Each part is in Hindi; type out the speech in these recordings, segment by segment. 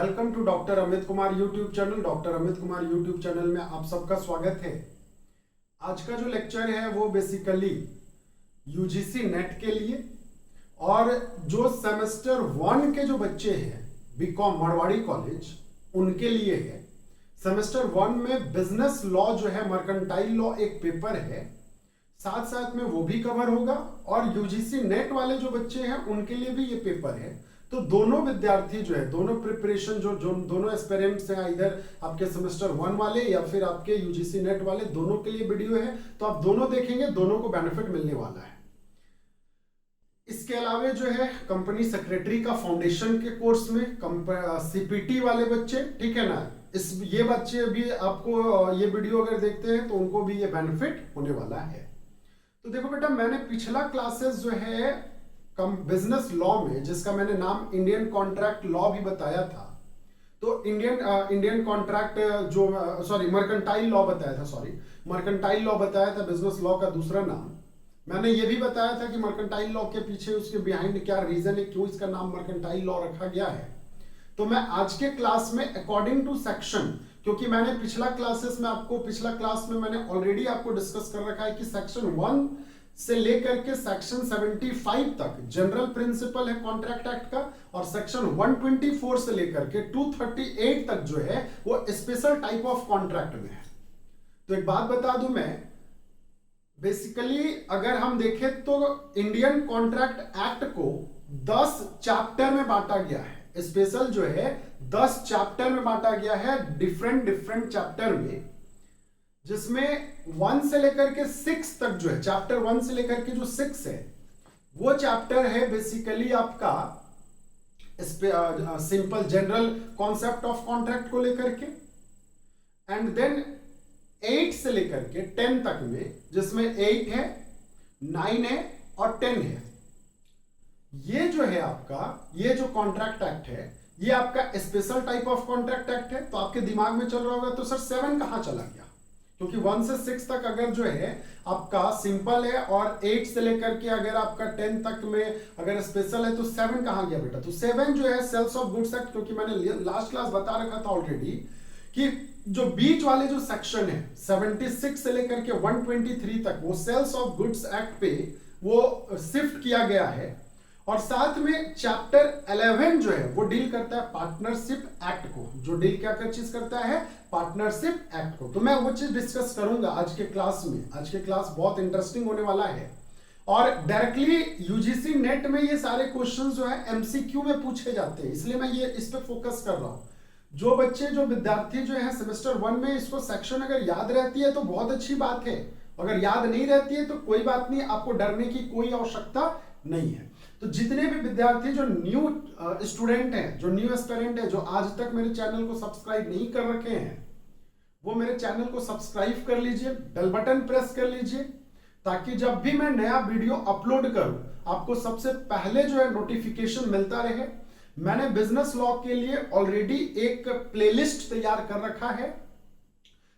Welcome to doctor Amit Kumar YouTube channel. Doctor Amit Kumar YouTube channel में आप सबका स्वागत है। आज का जो लेक्चर है वो बेसिकली यूजीसी नेट के लिए और जो सेमेस्टर 1 के जो बच्चे हैं बीकॉम मारवाड़ी कॉलेज उनके लिए है। सेमेस्टर 1 में बिजनेस लॉ जो है मर्केंटाइल लॉ एक पेपर है, साथ साथ में वो भी कवर होगा और यूजीसी नेट वाले जो बच्चे हैं उनके लिए भी ये पेपर है। तो दोनों विद्यार्थी जो है, दोनों प्रिपरेशन जो दोनों एस्पिरेंट्स हैं, इधर आपके सेमेस्टर 1 वाले या फिर आपके यूजीसी नेट वाले, दोनों के लिए वीडियो है। तो आप दोनों देखेंगे, दोनों को बेनिफिट मिलने वाला है। इसके अलावा जो है कंपनी सेक्रेटरी का फाउंडेशन के कोर्स में सीपीटी वाले बच्चे, ठीक है ना, ये बच्चे भी आपको ये वीडियो अगर देखते हैं तो उनको भी ये बेनिफिट होने वाला है। तो देखो बेटा, मैंने पिछला क्लासेस जो है बिजनेस लॉ में, जिसका मैंने नाम इंडियन कॉन्ट्रैक्ट लॉ भी बताया था, तो इंडियन कॉन्ट्रैक्ट जो मर्केंटाइल लॉ बताया था, मर्केंटाइल लॉ बताया था बिजनेस लॉ का दूसरा नाम। मैंने ये भी बताया था कि मर्केंटाइल लॉ के पीछे उसके बिहाइंड क्या रीजन है, क्यों इसका नाम मर्केंटाइल लॉ रखा गया है। तो मैं आज के क्लास में अकॉर्डिंग टू सेक्शन, क्योंकि मैंने पिछला क्लास में मैंने ऑलरेडी आपको डिस्कस कर रखा है कि सेक्शन 1 से लेकर के सेक्शन 75 तक जनरल प्रिंसिपल है कॉन्ट्रैक्ट एक्ट का, और सेक्शन 124 से लेकर के 238 तक जो है वो स्पेशल टाइप ऑफ कॉन्ट्रैक्ट में है। तो एक बात बता दूं मैं, बेसिकली अगर हम देखें तो इंडियन कॉन्ट्रैक्ट एक्ट को 10 चैप्टर में बांटा गया है। स्पेशल जो है 10 चैप्टर में बांटा गया है, डिफरेंट चैप्टर में, जिसमें 1 से लेकर के 6 तक जो है, चैप्टर 1 से लेकर के जो 6 है वो चैप्टर है बेसिकली आपका simple general concept of contract को लेकर के, एंड देन 8 से लेकर के 10 तक में, जिसमें 8 है, 9 है और 10 है। ये जो है आपका, ये जो कॉन्ट्रैक्ट एक्ट है, ये आपका special type of contract act है। तो आपके दिमाग में चल रहा होगा तो सर 7 कहां चला गया, क्योंकि 1 से 6 तक अगर जो है आपका सिंपल है और 8 से लेकर के अगर आपका 10 तक में अगर स्पेशल है तो 7 कहां गया बेटा। तो 7 जो है सेल्स ऑफ गुड्स एक्ट, क्योंकि मैंने लास्ट क्लास बता रखा था ऑलरेडी कि जो बीच वाले जो सेक्शन है 76 से लेकर के 123 तक वो सेल्स ऑफ गुड्स एक्ट पे वो शिफ्ट किया गया है। और साथ में चैप्टर 11 जो है वो डील करता है पार्टनरशिप एक्ट को, जो डील क्या कर चीज करता है, पार्टनरशिप एक्ट को। तो मैं वो चीज डिस्कस करूंगा आज के क्लास में। आज के क्लास बहुत इंटरेस्टिंग होने वाला है और डायरेक्टली यूजीसी नेट में ये सारे क्वेश्चंस जो है एमसीक्यू में पूछे जाते हैं, इसलिए मैं ये इस पे फोकस कर रहा हूं। जो विद्यार्थी जो है सेमेस्टर 1 में इसको सेक्शन अगर याद रहती है तो बहुत अच्छी बात है, अगर याद नहीं रहती है तो कोई बात नहीं, आपको डरने की कोई आवश्यकता नहीं है। तो जितने भी विद्यार्थी जो न्यू स्टूडेंट हैं, जो न्यू एस्पिरेंट हैं, जो आज तक मेरे चैनल को सब्सक्राइब नहीं कर रखे हैं, वो मेरे चैनल को सब्सक्राइब कर लीजिए, बेल बटन प्रेस कर लीजिए, ताकि जब भी मैं नया वीडियो अपलोड करूं आपको सबसे पहले जो है नोटिफिकेशन मिलता रहे। मैंने बिजनेस लॉ के लिए ऑलरेडी एक प्लेलिस्ट तैयार कर रखा है,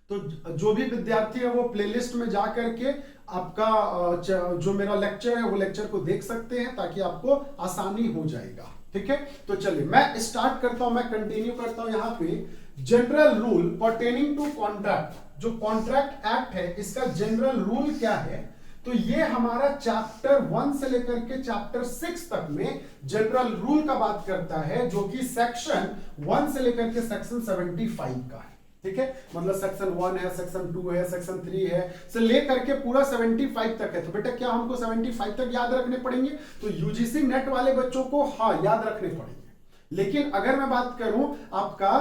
तो जो भी विद्यार्थी है वो प्लेलिस्ट में जा करके आपका जो मेरा लेक्चर है वो लेक्चर को देख सकते हैं, ताकि आपको आसानी हो जाएगा। ठीक है, तो चलिए मैं स्टार्ट करता हूं, मैं कंटिन्यू करता हूं। यहां पे general rule pertaining to contract, जो कॉन्ट्रैक्ट एक्ट है इसका जनरल रूल क्या है, तो ये हमारा चैप्टर 1 से लेकर के चैप्टर 6 तक में जनरल रूल का बात करता है, जो कि सेक्शन 1 से लेकर के सेक्शन 75 का है। ठीक है, मतलब सेक्शन 1 है, सेक्शन 2 है, सेक्शन 3 है, से लेकर के पूरा 75 तक है। तो बेटा क्या हमको 75 तक याद रखने पड़ेंगे? तो यूजीसी नेट वाले बच्चों को हाँ याद रखने पड़ेंगे। लेकिन अगर मैं बात करूं आपका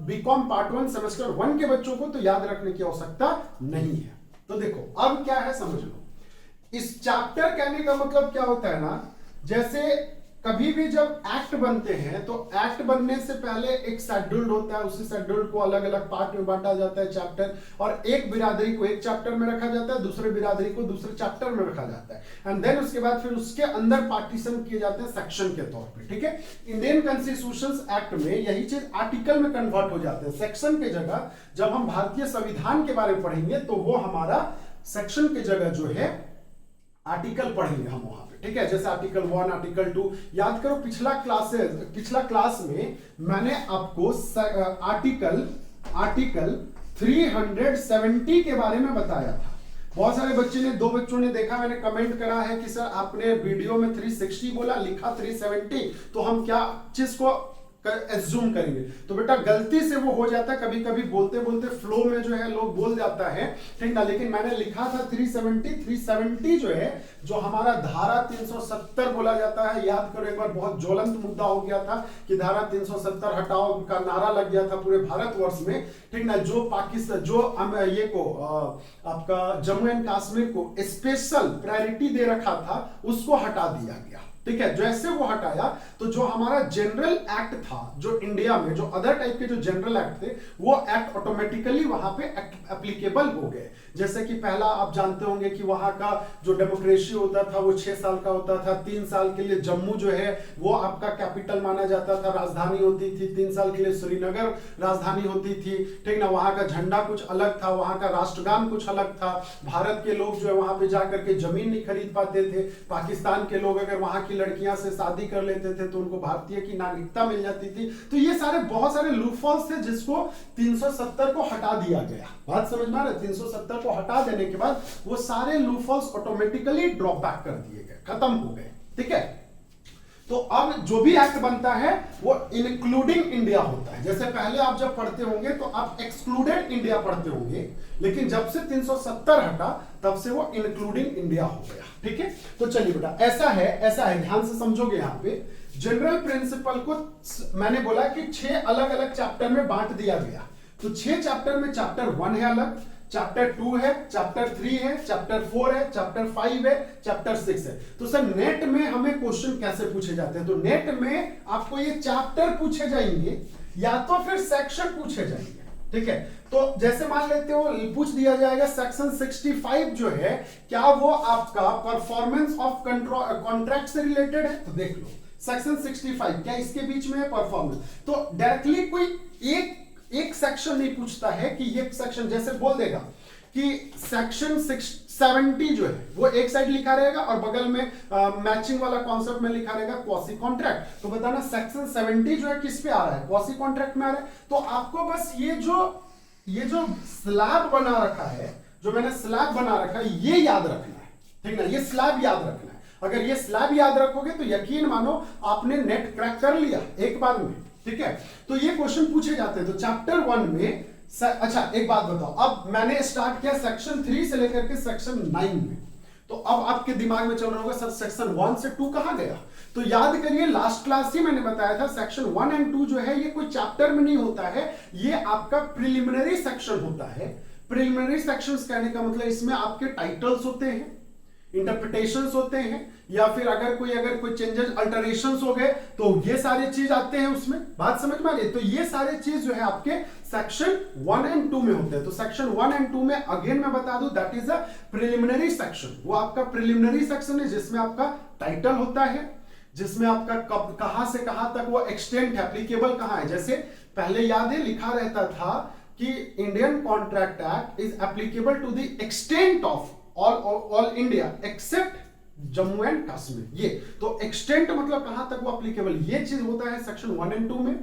बीकॉम पार्ट 1 सेमेस्टर 1 के बच्चों को, तो याद रखने की आवश्यकता नहीं है। तो देखो अब क्या है समझ लो। इस चैप्टर कहने का मतलब क्या होता है ना, जैसे कभी भी जब एक्ट बनते हैं तो एक्ट बनने से पहले एक शेड्यूल होता है, उसी शेड्यूल को अलग अलग पार्ट में बांटा जाता है चैप्टर, और एक बिरादरी को एक चैप्टर में रखा जाता है, दूसरे बिरादरी को दूसरे चैप्टर में रखा जाता है, एंड देन उसके बाद फिर उसके अंदर पार्टीशन किए जाते हैं सेक्शन के तौर पे। ठीक है, इंडियन कॉन्स्टिट्यूशन एक्ट में यही चीज आर्टिकल में कन्वर्ट हो जाते हैं। सेक्शन के जगह जब हम भारतीय संविधान के बारे में पढ़ेंगे तो वो हमारा सेक्शन की जगह जो है आर्टिकल पढ़ेंगे हम वहां पे, ठीक है। जैसे आर्टिकल 1, आर्टिकल 2 याद करो। पिछला क्लास में मैंने आपको आर्टिकल 370 के बारे में बताया था। बहुत सारे दो बच्चों ने देखा, मैंने कमेंट करा है कि सर आपने वीडियो में 360 बोला, लिखा 370, तो हम क्या चीज को एज्यूम करेंगे। तो बेटा गलती से वो हो जाता है, कभी कभी बोलते बोलते फ्लो में जो है लोग बोल जाता है, ठीक ना। लेकिन मैंने लिखा था 370 जो है, जो हमारा धारा 370 बोला जाता है। याद करो एक बार बहुत ज्वलंत मुद्दा हो गया था कि धारा 370 हटाओ का नारा लग गया था पूरे भारतवर्ष में, ठीक ना। जो पाकिस्तान ये को आपका जम्मू एंड कश्मीर को स्पेशल प्रायोरिटी दे रखा था, उसको हटा दिया गया, ठीक है। जैसे वो हटाया तो जो हमारा जनरल एक्ट था, जो इंडिया में जो अदर टाइप के जो जनरल एक्ट थे, वो एक्ट ऑटोमेटिकली वहां पे एप्लीकेबल हो गए। जैसे कि पहला आप जानते होंगे कि वहां का जो डेमोक्रेसी होता था वो 6 साल का होता था। 3 साल के लिए जम्मू जो है वो आपका कैपिटल माना जाता था, राजधानी होती थी। 3 साल के लिए श्रीनगर राजधानी होती थी, ठीक ना। वहां का झंडा कुछ अलग था, वहां का राष्ट्रगान कुछ अलग था। भारत के लोग जो है वहां पे जाकर के जमीन नहीं खरीद पाते थे। पाकिस्तान के लोग अगर वहां की लड़कियां से शादी कर लेते थे तो उनको भारतीय की नागरिकता मिल जाती थी। तो ये बहुत सारे लूपहोल्स थे जिसको 370 को हटा दिया गया। बात समझ में आ रहा है? 370 को हटा देने के बाद वो सारे लूपहोल्स ऑटोमेटिकली ड्रॉप बैक कर दिए गए, खत्म हो गए, ठीक है। तो अब जो भी एक्ट बनता है वो इंक्लूडिंग इंडिया होता है। जैसे पहले आप जब पढ़ते होंगे तो आप एक्सक्लूडेड इंडिया पढ़ते होंगे, लेकिन जब से 370 हटा तब से वो इंक्लूडिंग इंडिया हो गया, ठीक है। तो चलिए बेटा ऐसा है, ध्यान से समझोगे। यहां पे जनरल प्रिंसिपल को मैंने बोला कि 6 अलग अलग चैप्टर में बांट दिया गया। तो 6 चैप्टर में चैप्टर 1 है अलग, चैप्टर 2 है, चैप्टर 3 है, चैप्टर 4 है, चैप्टर 5 है, चैप्टर 6 है। तो सर नेट में हमें क्वेश्चन कैसे पूछे जाते हैं? तो नेट में आपको ये चैप्टर पूछे जाएंगे या तो फिर सेक्शन पूछे जाएंगे, ठीक है। तो जैसे मान लेते हो पूछ दिया जाएगा सेक्शन 65 जो है, क्या वो आपका परफॉर्मेंस ऑफ कॉन्ट्रैक्ट से रिलेटेड है? तो देख लो सेक्शन 65 क्या इसके बीच में है परफॉर्मेंस? तो डायरेक्टली कोई एक सेक्शन नहीं पूछता है कि ये सेक्शन, जैसे बोल देगा कि सेक्शन 70 जो है वो एक साइड लिखा रहेगा और बगल में मैचिंग वाला कॉन्सेप्ट में लिखा रहेगा क्वासी कॉन्ट्रैक्ट। तो बताना सेक्शन 70 जो है किस पे आ रहा है? क्वासी कॉन्ट्रैक्ट में आ रहा है। तो आपको बस ये जो स्लैब बना रखा है, जो मैंने स्लैब बना रखा है, ये याद रखना है, ठीक ना। ये स्लैब याद रखना है। अगर ये स्लैब याद रखोगे तो यकीन मानो आपने नेट क्रैक कर लिया एक बार में, ठीक है। तो ये क्वेश्चन पूछे जाते हैं। तो चैप्टर 1 में अच्छा एक बात बताओ, अब मैंने स्टार्ट किया सेक्शन 3 से लेकर के सेक्शन 9 में, तो अब आपके दिमाग में चल रहा होगा सर सेक्शन 1 से 2 कहां गया? तो याद करिए लास्ट क्लास ही मैंने बताया था सेक्शन 1 एंड 2 जो है ये कोई चैप्टर में नहीं होता है, ये आपका प्रिलिमिनरी सेक्शन होता है। प्रिलिमिनरी सेक्शंस कहने का मतलब इसमें आपके टाइटल्स होते हैं, इंटरप्रिटेशंस होते हैं, या फिर अगर कोई चेंजेस अल्टरेशंस हो गए तो ये सारे चीज आते हैं उसमें। बात समझ में आ रही है? तो ये सारे चीज जो है आपके सेक्शन 1 एंड 2 में होते हैं। तो सेक्शन 1 एंड 2 में अगेन मैं बता दूं that is a preliminary section. वो आपका प्रिलिमिनरी सेक्शन है जिसमें आपका टाइटल होता है, जिसमें आपका कब कहां से कहां तक वो एक्सटेंट है, एप्लीकेबल कहां है। जैसे पहले याद है लिखा रहता था कि Indian contract act is applicable to the extent of all India except Jammu and Kashmir. ये तो एक्सटेंट मतलब कहां तक वो एप्लीकेबल, ये चीज होता है सेक्शन 1 एंड 2 में।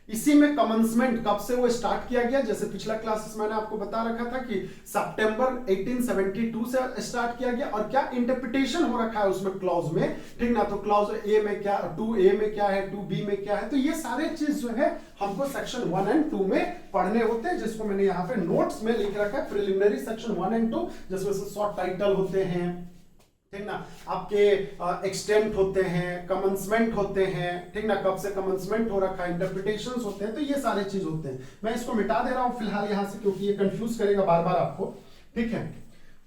इसी में कमेंसमेंट कब से वो स्टार्ट किया गया, जैसे पिछला क्लासेस मैंने आपको बता रखा था कि सितंबर 1872 से स्टार्ट किया गया। और क्या इंटरप्रिटेशन हो रखा है उसमें क्लॉज में, ठीक ना। तो क्लॉज ए में क्या, 2A में क्या है, 2B में क्या है, तो ये सारे चीज जो है हमको सेक्शन 1 एंड 2 में पढ़ने होते हैं, जिसको मैंने यहाँ पे नोट्स में लिख रखा है। प्रिलिमिनरी सेक्शन 1 एंड 2 जिसमें से शॉर्ट टाइटल होते हैं, ठीक ना, आपके एक्सटेंट होते हैं, कमेंसमेंट होते हैं, ठीक ना, कब से कमेंसमेंट हो रखा है, इंटरप्रिटेशंस होते हैं। तो ये सारे चीज होते हैं। मैं इसको मिटा दे रहा हूं फिलहाल यहां से क्योंकि ये कंफ्यूज करेगा बार बार आपको, ठीक है।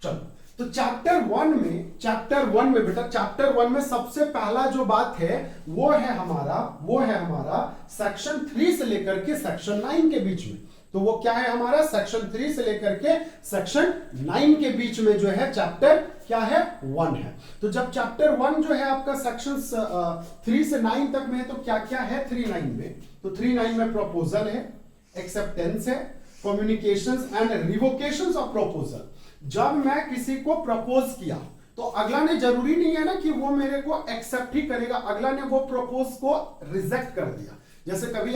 चलो तो चैप्टर 1 में बेटा चैप्टर 1 में सबसे पहला जो बात है वो है हमारा सेक्शन 3 से लेकर के सेक्शन 9 के बीच में। तो वो क्या है हमारा सेक्शन 3 से लेकर के सेक्शन 9 के बीच में जो है चैप्टर क्या है 1 है। तो जब चैप्टर 1 जो है आपका सेक्शन 3 से 9 तक में है तो क्या क्या है 3-9 में? तो 3-9 में प्रपोजल है, एक्सेप्टेंस है, कम्युनिकेशंस एंड रिवोकेशंस ऑफ प्रपोजल। जब मैं किसी को प्रपोज किया तो अगला ने जरूरी नहीं है ना कि वो मेरे को एक्सेप्ट ही करेगा, अगला ने वो प्रपोज को रिजेक्ट कर दिया। जैसे कभी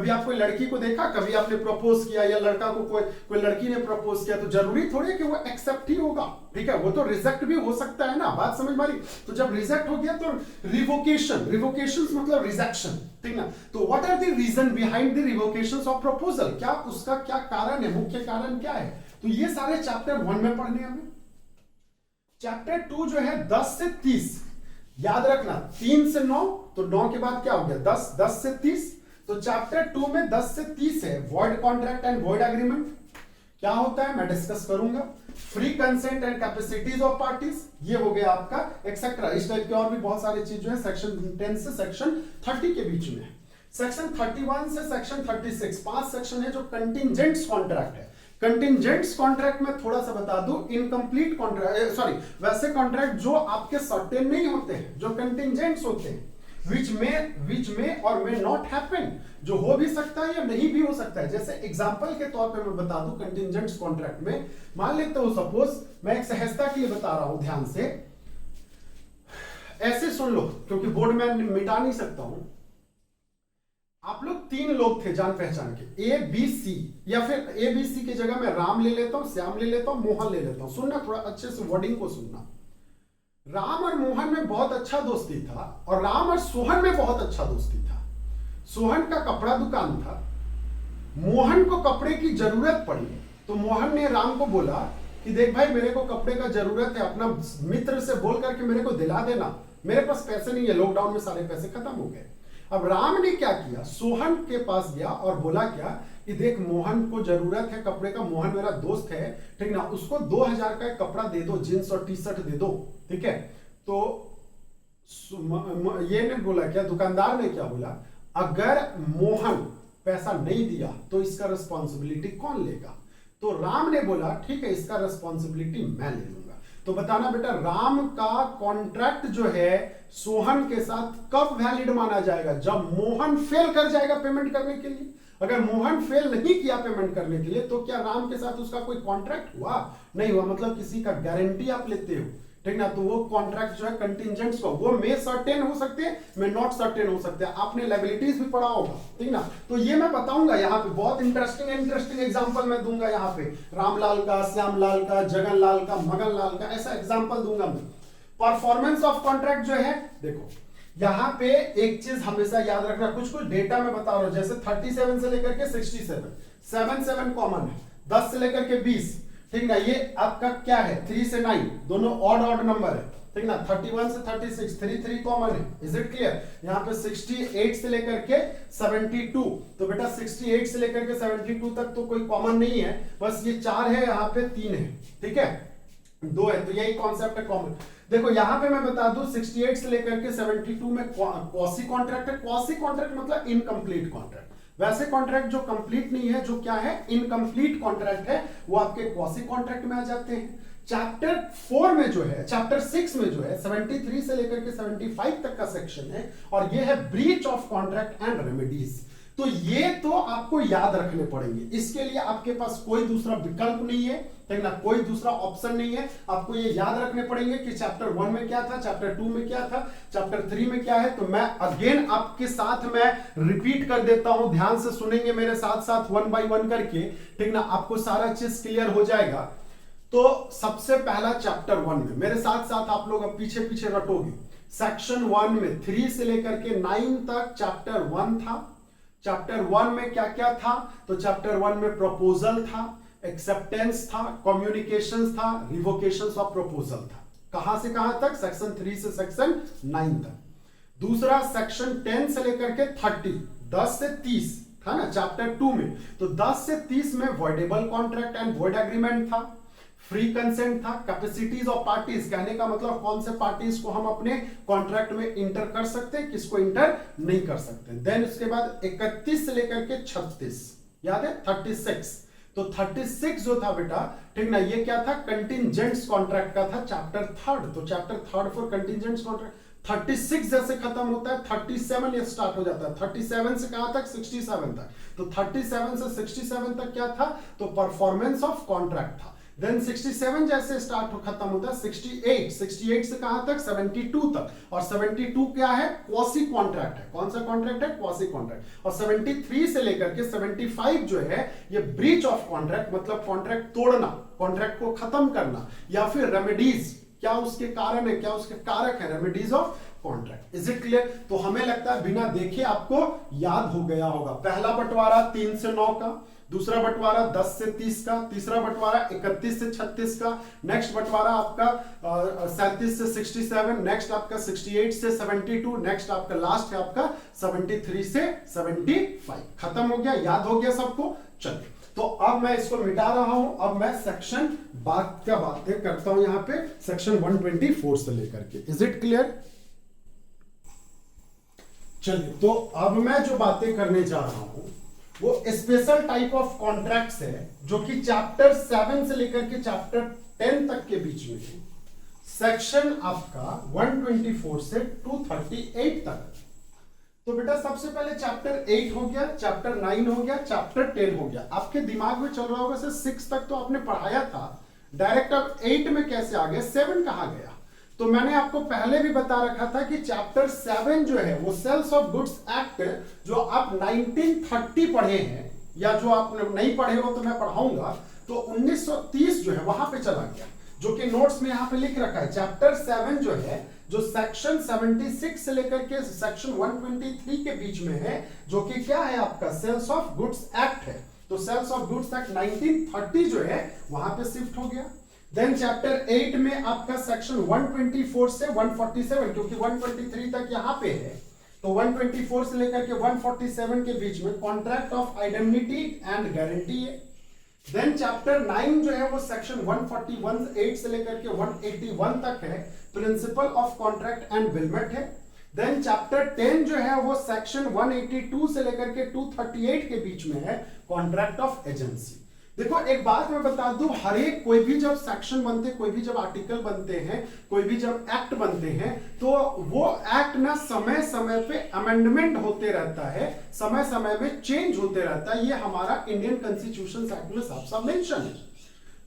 आप कोई लड़की को देखा, कभी आपने प्रपोज किया, या लड़का को कोई लड़की ने प्रपोज किया, तो जरूरी थोड़ी है कि वो एक्सेप्ट ही होगा, ठीक है, वो तो रिजेक्ट भी हो सकता है ना, बात समझ मारी। तो जब रिजेक्ट हो गया तो रिवोकेशन मतलब रिजेक्शन, ठीक ना। तो what are the reason behind the revocation of proposal, क्या उसका क्या कारण है, मुख्य कारण क्या है, तो ये सारे चैप्टर 1 में पढ़ने हमें। चैप्टर 2 जो है 10 से 30, याद रखना 3 से 9, तो 9 के बाद क्या हो गया 10, 10 से 30, तो चैप्टर 2 में 10 से 30 है void contract and void agreement. क्या होता है मैं डिस्कस करूंगा। Free consent and capacities of parties, ये हो गया आपका एक्सेट्रा। इस टाइप के और भी बहुत सारी चीज जो है सेक्शन 10 से सेक्शन 30 के बीच में है। सेक्शन 31 से सेक्शन 36 5 सेक्शन है जो कंटिंजेंट्स कॉन्ट्रैक्ट है। कंटिंजेंट्स कॉन्ट्रैक्ट में थोड़ा सा बता दूं, इनकम्प्लीट कॉन्ट्रैक्ट, वैसे कॉन्ट्रैक्ट जो आपके सर्टेन नहीं होते हैं, जो कंटिंजेंट्स होते हैं, which may और may not happen, जो हो भी सकता है या नहीं भी हो सकता है। जैसे एग्जांपल के तौर पे मैं बता दूं, कंटिंजेंट्स कॉन्ट्रैक्ट में मान लेते हो, सपोज मैं एक सहजता के लिए बता रहा हूं, ध्यान से ऐसे सुन लो क्योंकि बोर्ड में मिटा नहीं सकता हूं। आप लोग 3 लोग थे जान पहचान के, ए बी सी, या फिर ए बी सी की जगह मैं राम ले लेता हूं, श्याम ले लेता हूं, मोहन ले लेता हूं। सुनना थोड़ा अच्छे से, वर्डिंग को सुनना। राम और मोहन में बहुत अच्छा दोस्ती था, और राम और सोहन में बहुत अच्छा दोस्ती था। सोहन का कपड़ा दुकान था, मोहन को कपड़े की जरूरत पड़ी, तो मोहन ने राम को बोला कि देख भाई मेरे को कपड़े का जरूरत है, अपना मित्र से बोल करके मेरे को दिला देना, मेरे पास पैसे नहीं है, लॉकडाउन में सारे पैसे खत्म हो गए। अब राम ने क्या किया, सोहन के पास गया और बोला क्या कि देख मोहन को जरूरत है कपड़े का, मोहन मेरा दोस्त है, ठीक ना, उसको 2000 का एक कपड़ा दे दो, जींस और टी शर्ट दे दो, ठीक है। तो ये ने बोला क्या, दुकानदार ने क्या बोला, अगर मोहन पैसा नहीं दिया तो इसका रिस्पॉन्सिबिलिटी कौन लेगा। तो राम ने बोला ठीक है, इसका रिस्पॉन्सिबिलिटी मैं ले लूंगा। तो बताना बेटा, राम का कॉन्ट्रैक्ट जो है सोहन के साथ कब वैलिड माना जाएगा, जब मोहन फेल कर जाएगा पेमेंट करने के लिए। अगर मोहन फेल नहीं किया पेमेंट करने के लिए, तो क्या राम के साथ उसका कोई कॉन्ट्रैक्ट हुआ, नहीं हुआ, मतलब किसी का गारंटी आप लेते हो, ठीक ना। तो वो कॉन्ट्रैक्ट जो है कंटिंजेंट्स को, वो में सर्टेन हो सकते हैं, में नॉट सर्टेन हो सकते हैं। आपने लायबिलिटीज भी पढ़ा होगा, ठीक ना। तो ये मैं बताऊंगा यहाँ पे, बहुत इंटरेस्टिंग एग्जांपल मैं दूंगा यहाँ पे, रामलाल का, श्यामलाल का, जगनलाल का, मगनलाल का, ऐसा एग्जांपल दूंगा मैं। परफॉर्मेंस ऑफ कॉन्ट्रैक्ट जो है, देखो यहाँ पे एक चीज हमेशा याद रखना, कुछ डेटा में बता रहा हूं, जैसे 37 से लेकर के 67, 7 कॉमन है, 10 से लेकर के 20, ठीक ना। ये आपका क्या है, 3 से 9 दोनों ऑड नंबर है, ठीक ना। 31 से 36 3 कॉमन है, इज इट क्लियर। यहाँ पे 68 से लेकर के 72, तो बेटा 68 से लेकर के 72 तक तो कोई कॉमन नहीं है, बस ये 4 है, यहाँ पे 3 है, ठीक है, 2 है, तो यही कॉन्सेप्ट है कॉमन। देखो यहाँ पे मैं बता दूं 68 से लेकर के 72 में क्वासी कॉन्ट्रैक्ट है। क्वासी कॉन्ट्रैक्ट मतलब इनकम्प्लीट कॉन्ट्रैक्ट, वैसे कॉन्ट्रैक्ट जो कंप्लीट नहीं है, जो क्या है इनकम्प्लीट कॉन्ट्रैक्ट है, वो आपके क्वासी कॉन्ट्रैक्ट में आ जाते हैं। चैप्टर 4 में जो है, चैप्टर 6 में जो है 73 से लेकर के 75 तक का सेक्शन है, और ये है breach of contract and remedies. तो ये तो आपको याद रखने पड़ेंगे, इसके लिए आपके पास कोई दूसरा विकल्प नहीं है, ठीक ना, कोई दूसरा ऑप्शन नहीं है। आपको ये याद रखने पड़ेंगे कि चैप्टर 1 में क्या था, चैप्टर 2 में क्या था, चैप्टर 3 में क्या है। तो मैं अगेन आपके साथ मैं रिपीट कर देता हूं, ध्यान से सुनेंगे मेरे साथ साथ 1 बाय 1 करके, ठीक ना, आपको सारा चीज क्लियर हो जाएगा। तो सबसे पहला चैप्टर 1 में मेरे साथ साथ आप लोग अब पीछे पीछे रटोगे। सेक्शन 1 में 3 से लेकर के 9 तक चैप्टर 1 था। चैप्टर 1 में क्या क्या था, तो चैप्टर 1 में प्रपोजल था, एक्सेप्टेंस था, कम्युनिकेशंस था, रिवोकेशंस ऑफ प्रपोजल था। कहां से कहां तक, सेक्शन 3 से सेक्शन 9 तक। दूसरा सेक्शन 10 से लेकर के 30, 10 से 30 था ना चैप्टर 2 में, तो 10 से 30 में voidable contract and void agreement था, फ्री कंसेंट था, कैपेसिटीज ऑफ पार्टीज, कहने का मतलब कौन से पार्टीज को हम अपने कॉन्ट्रैक्ट में इंटर कर सकते हैं, किसको इंटर नहीं कर सकते। देन उसके बाद 31 से लेकर के 36, याद है 36, तो 36 जो था बेटा, ठीक ना, ये क्या था, कंटिंजेंट्स कॉन्ट्रैक्ट का था, चैप्टर 3, तो चैप्टर 3 फॉर कंटिंजेंट्स कॉन्ट्रैक्ट। 36 जैसे खत्म होता है 37 ये स्टार्ट हो जाता है, 37 से कहां तक, 67 तक। तो 37 से 67 तक क्या था, तो परफॉर्मेंस ऑफ कॉन्ट्रैक्ट था। देन 67 जैसे स्टार्ट हो खत्म होता है 68 से कहां तक 72 तक, और 72 क्या है, क्वासी कॉन्ट्रैक्ट है। कौन सा कॉन्ट्रैक्ट है, क्वासी कॉन्ट्रैक्ट। और 73 से लेकर के 75 जो है ये ब्रीच ऑफ कॉन्ट्रैक्ट, मतलब कॉन्ट्रैक्ट तोड़ना, कॉन्ट्रैक्ट को खत्म करना, या फिर रेमेडीज, क्या उसके कारण है, क्या उसके कारक है, remedies of contract. Is it clear? तो हमें लगता है बिना देखे आपको याद हो गया होगा। पहला बंटवारा 3 से 9 का, दूसरा बंटवारा 10 से 30 का, तीसरा बंटवारा 31 से 36 का, नेक्स्ट बंटवारा आपका 37 से 67, नेक्स्ट आपका 68 से 72, नेक्स्ट आपका लास्ट है आपका 73 से 75। खत्म हो गया, याद हो गया सबको। चलिए, तो अब मैं इसको मिटा रहा हूं, अब मैं सेक्शन बातें करता हूं यहां पे, सेक्शन 124 से लेकर के। Is it clear? चलिए, तो अब मैं जो बातें करने जा रहा हूं वो स्पेशल टाइप ऑफ कॉन्ट्रैक्ट्स है, जो कि चैप्टर 7 से लेकर के चैप्टर 10 तक के बीच में है। सेक्शन आपका 124 से 238 तक। तो बेटा सबसे पहले चैप्टर 8 हो गया, चैप्टर 9 हो गया, चैप्टर 10 हो गया। आपके दिमाग में चल रहा होगा सर 6 तक तो आपने पढ़ाया था, डायरेक्ट अब 8 में कैसे आ गया, 7 कहां गया? तो मैंने आपको पहले भी बता रखा था कि चैप्टर 7 जो है वो सेल्स ऑफ गुड्स एक्ट, जो आप 1930 पढ़े हैं, या जो आप नहीं पढ़े हो तो मैं पढ़ाऊंगा, तो 1930 जो है वहां पे चला गया, जो कि नोट्स में यहां पे लिख रखा है। चैप्टर 7 जो है, जो सेक्शन 76 से लेकर के सेक्शन 123 के बीच में है, जो कि क्या है आपका सेल्स ऑफ गुड्स एक्ट है। तो सेल्स ऑफ गुड्स एक्ट 1930 जो है वहां पे शिफ्ट हो गया। देन चैप्टर 8 में आपका सेक्शन 124 से 147, क्योंकि 123 तक यहां पे है, तो 124 से लेकर के 147 के बीच में contract of identity and guarantee है। देन चैप्टर 9 जो है वो सेक्शन 141 से लेकर के 181 तक है, principle of contract and bailment है। देन चैप्टर 10 जो है वो सेक्शन 182 से लेकर के 238 के बीच में है, कॉन्ट्रैक्ट ऑफ एजेंसी। देखो एक बात मैं बता दूं, हर एक कोई भी जब सेक्शन बनते, कोई भी जब आर्टिकल बनते हैं, कोई भी जब एक्ट बनते हैं, तो वो एक्ट ना समय समय पे अमेंडमेंट होते रहता है, समय समय में चेंज होते रहता है। ये हमारा इंडियन कॉन्स्टिट्यूशन एक्ट में साफ साफ मेंशन है।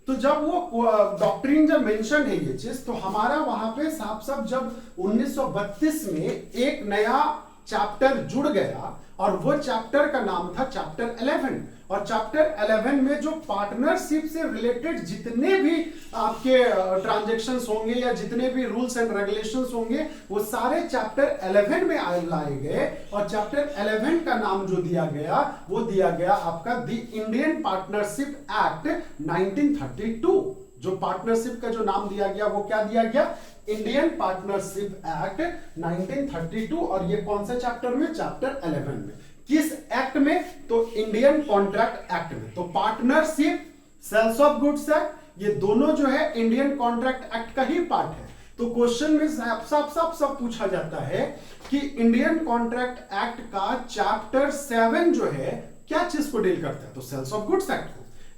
तो जब वो डॉक्ट्रिन जब मेंशन है ये चीज, तो हमारा वहां पे साफ साफ जब 1932 में एक नया चैप्टर जुड़ गया, और वो चैप्टर का नाम था चैप्टर 11। और चैप्टर 11 में जो पार्टनरशिप से रिलेटेड जितने भी आपके ट्रांजैक्शंस होंगे, या जितने भी रूल्स एंड रेगुलेशंस होंगे, वो सारे चैप्टर 11 में लाए गए। और चैप्टर 11 का नाम जो दिया गया, वो दिया गया आपका द इंडियन पार्टनरशिप एक्ट 1932। जो पार्टनरशिप का जो नाम दिया गया वो क्या दिया गया, इंडियन पार्टनरशिप एक्ट 1932। और ये कौन से चैप्टर में, चैप्टर 11 में। किस एक्ट में, तो इंडियन कॉन्ट्रैक्ट एक्ट में। तो partnership, sales of goods act, ये दोनों जो है इंडियन कॉन्ट्रैक्ट एक्ट का ही पार्ट है। तो क्वेश्चन में सब पूछा जाता है कि इंडियन कॉन्ट्रैक्ट एक्ट का चैप्टर 7 जो है क्या चीज को डील करता है, तो सेल्स ऑफ गुड्स एक्ट को।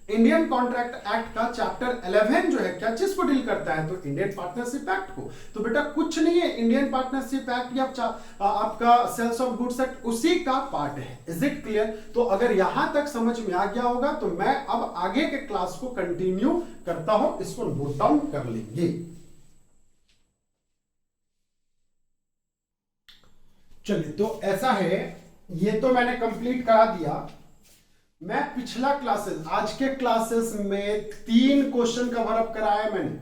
इंडियन कॉन्ट्रैक्ट एक्ट का चैप्टर 11 जो है क्या चीज को डील करता है, तो इंडियन पार्टनरशिप एक्ट को। तो बेटा कुछ नहीं है, इंडियन पार्टनरशिप एक्ट या आपका सेल्स ऑफ गुड्स एक्ट उसी का पार्ट है। Is it clear? तो अगर यहां तक समझ में आ गया होगा, तो मैं अब आगे के क्लास को कंटिन्यू करता हूं, इसको नोट डाउन कर लेंगे। चलिए, तो ऐसा है, ये तो मैंने कंप्लीट करा दिया। मैं पिछला क्लासेस, आज के क्लासेस में 3 क्वेश्चन कवर अप कराया मैंने।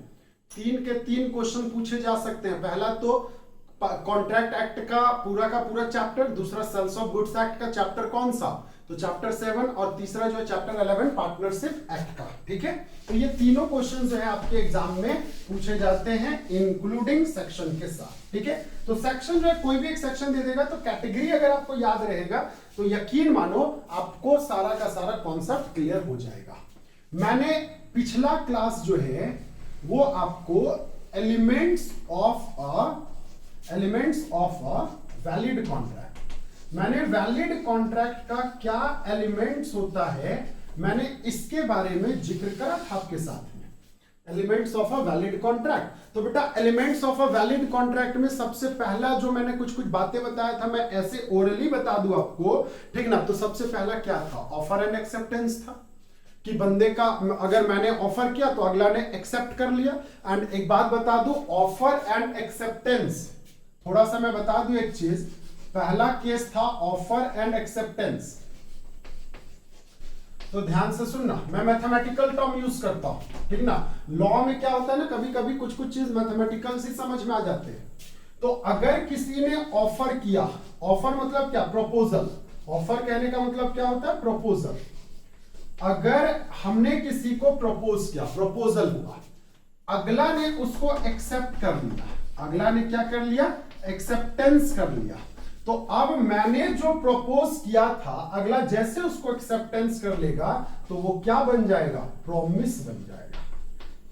3 के 3 क्वेश्चन पूछे जा सकते हैं। पहला तो कॉन्ट्रैक्ट एक्ट का पूरा चैप्टर, दूसरा सेल्स ऑफ गुड्स एक्ट का चैप्टर कौन सा, तो चैप्टर 7, और तीसरा जो है चैप्टर 11 पार्टनरशिप एक्ट का। ठीक है, तो ये तीनों क्वेश्चन जो है आपके एग्जाम में पूछे जाते हैं, इंक्लूडिंग सेक्शन के साथ। ठीक है, तो सेक्शन जो है कोई भी एक सेक्शन दे देगा, तो कैटेगरी अगर आपको याद रहेगा तो यकीन मानो आपको सारा का सारा कॉन्सेप्ट क्लियर हो जाएगा। मैंने पिछला क्लास जो है वो आपको elements of a valid contract, मैंने वैलिड कॉन्ट्रैक्ट का क्या एलिमेंट्स होता है, मैंने इसके बारे में जिक्र करा था आपके साथ में, elements of a valid contract. तो बेटा elements of a valid contract में सबसे पहला जो मैंने कुछ बातें बताया था, मैं ऐसे ओरली बता दूं आपको, ठीक ना। तो सबसे पहला क्या था, ऑफर एंड एक्सेप्टेंस था। कि बंदे का अगर मैंने ऑफर किया तो अगला ने एक्सेप्ट कर लिया। एंड एक बात बता दूं, ऑफर एंड एक्सेप्टेंस, थोड़ा सा मैं बता दूं एक चीज, पहला केस था ऑफर एंड एक्सेप्टेंस, तो ध्यान से सुनना, मैं मैथमेटिकल टर्म यूज करता हूं, ठीक ना। लॉ में क्या होता है ना, कभी कभी कुछ कुछ चीज मैथमेटिकल से समझ में आ जाते हैं। तो अगर किसी ने ऑफर किया, ऑफर मतलब क्या, प्रपोजल, ऑफर कहने का मतलब क्या होता है, प्रपोजल। अगर हमने किसी को प्रपोज किया, प्रपोजल हुआ, अगला ने उसको एक्सेप्ट कर लिया, अगला ने क्या कर लिया, एक्सेप्टेंस कर लिया, तो अब मैंने जो प्रपोज किया था, अगला जैसे उसको एक्सेप्टेंस कर लेगा तो वो क्या बन जाएगा, प्रॉमिस बन जाएगा।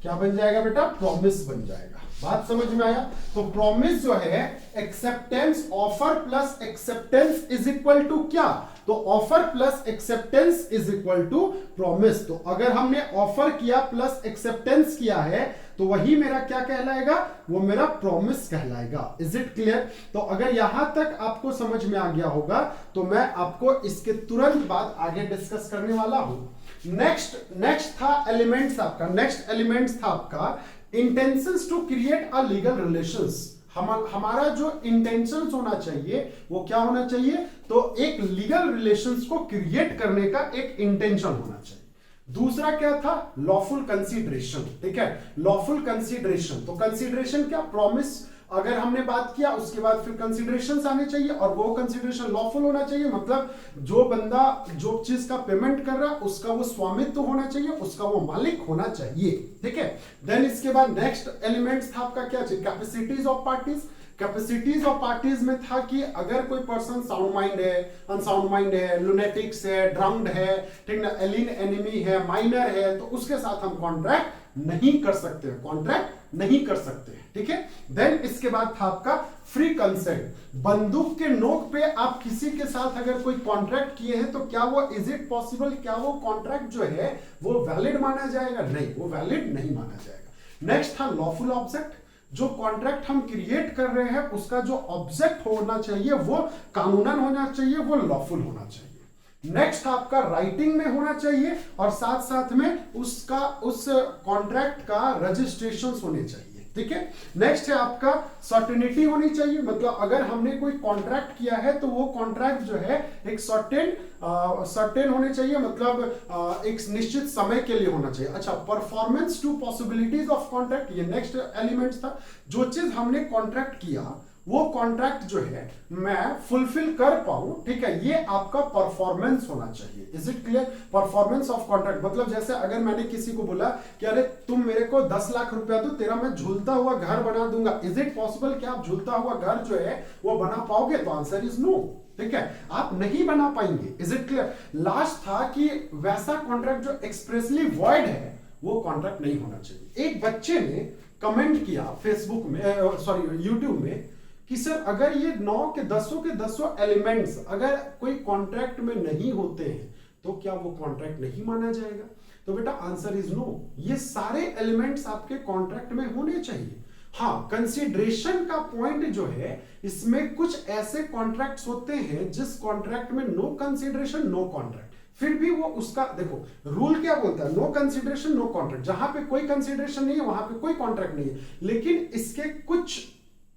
क्या बन जाएगा बेटा, प्रॉमिस बन जाएगा। बात समझ में आया। तो प्रॉमिस जो है, acceptance, offer plus acceptance is equal to क्या, तो offer plus acceptance is equal to promise. तो अगर हमने ऑफर किया प्लस एक्सेप्टेंस किया है तो वही मेरा क्या कहलाएगा, वो मेरा प्रॉमिस कहलाएगा। Is it clear. तो अगर यहां तक आपको समझ में आ गया होगा तो मैं आपको इसके तुरंत बाद आगे डिस्कस करने वाला हूं। नेक्स्ट था एलिमेंट्स आपका, नेक्स्ट एलिमेंट्स था आपका intentions to create a legal relations. हमारा जो इंटेंशंस होना चाहिए वो क्या होना चाहिए, तो एक लीगल रिलेशंस को क्रिएट करने का एक इंटेंशन होना चाहिए। दूसरा क्या था, लॉफुल कंसीडरेशन, ठीक है, लॉफुल कंसीडरेशन। तो कंसीडरेशन क्या, प्रॉमिस अगर हमने बात किया उसके बाद फिर कंसीडरेशंस आने चाहिए और वो कंसीडरेशन लॉफुल होना चाहिए, मतलब जो बंदा जो चीज का पेमेंट कर रहा है उसका वो स्वामित्व होना चाहिए, उसका वो मालिक होना चाहिए, ठीक है। देन इसके बाद नेक्स्ट एलिमेंट्स था आपका क्या, capacities of parties. Capacities of parties में था कि अगर कोई पर्सन साउंड माइंड है, अनसाउंड माइंड है, लुनेटिक्स है, ड्रम्ड है, ठीक ना, एलिन एनिमी है, माइनर है, तो उसके साथ हम कॉन्ट्रैक्ट नहीं कर सकते, कॉन्ट्रैक्ट नहीं कर सकते, ठीक है। देन इसके बाद था आपका फ्री कंसेंट। बंदूक के नोक पे आप किसी के साथ अगर कोई कॉन्ट्रैक्ट किए हैं तो क्या वो, इज इट पॉसिबल, क्या वो कॉन्ट्रैक्ट जो है वो वैलिड माना जाएगा, नहीं, वो वैलिड नहीं माना जाएगा। नेक्स्ट था लॉफुल ऑब्जेक्ट। जो कॉन्ट्रैक्ट हम क्रिएट कर रहे हैं उसका जो ऑब्जेक्ट होना चाहिए वो कानूनन होना चाहिए, वो लॉफुल होना चाहिए। नेक्स्ट आपका राइटिंग में होना चाहिए और साथ साथ में उसका, उस कॉन्ट्रैक्ट का रजिस्ट्रेशन होने चाहिए, ठीक है। नेक्स्ट है आपका सर्टेनिटी होनी चाहिए, मतलब अगर हमने कोई कॉन्ट्रैक्ट किया है तो वो कॉन्ट्रैक्ट जो है एक सर्टेन होने चाहिए, मतलब एक निश्चित समय के लिए होना चाहिए। अच्छा, performance to possibilities of contract, ये नेक्स्ट एलिमेंट था। जो चीज हमने कॉन्ट्रैक्ट किया वो कॉन्ट्रैक्ट जो है मैं फुलफिल कर पाऊं, ठीक है, ये आपका परफॉर्मेंस होना चाहिए। Is it clear. Performance of contract मतलब जैसे अगर मैंने किसी को बोला कि अरे तुम मेरे को 10 लाख रुपया दो, तेरा मैं झूलता हुआ घर बना दूंगा, इज इट पॉसिबल कि आप झूलता हुआ घर जो है वो बना पाओगे, तो आंसर इज नो, ठीक है, आप नहीं बना पाएंगे। Is it clear. लास्ट था कि वैसा कॉन्ट्रैक्ट जो एक्सप्रेसली वॉइड है वो कॉन्ट्रैक्ट नहीं होना चाहिए। एक बच्चे ने कमेंट किया फेसबुक में, सॉरी यूट्यूब में, कि सर अगर ये 9 के 10 एलिमेंट्स अगर कोई कॉन्ट्रैक्ट में नहीं होते हैं तो क्या वो कॉन्ट्रैक्ट नहीं माना जाएगा। तो बेटा आंसर इज नो, ये सारे एलिमेंट्स आपके कॉन्ट्रैक्ट में होने चाहिए। हाँ, कंसीडरेशन का पॉइंट जो है इसमें कुछ ऐसे कॉन्ट्रैक्ट्स होते हैं जिस कॉन्ट्रैक्ट में नो कंसीडरेशन नो कॉन्ट्रैक्ट, फिर भी वो उसका देखो रूल क्या बोलता है, नो कंसीडरेशन नो कॉन्ट्रैक्ट। जहां पे कोई कंसीडरेशन नहीं है वहां पे कोई कॉन्ट्रैक्ट नहीं है, लेकिन इसके कुछ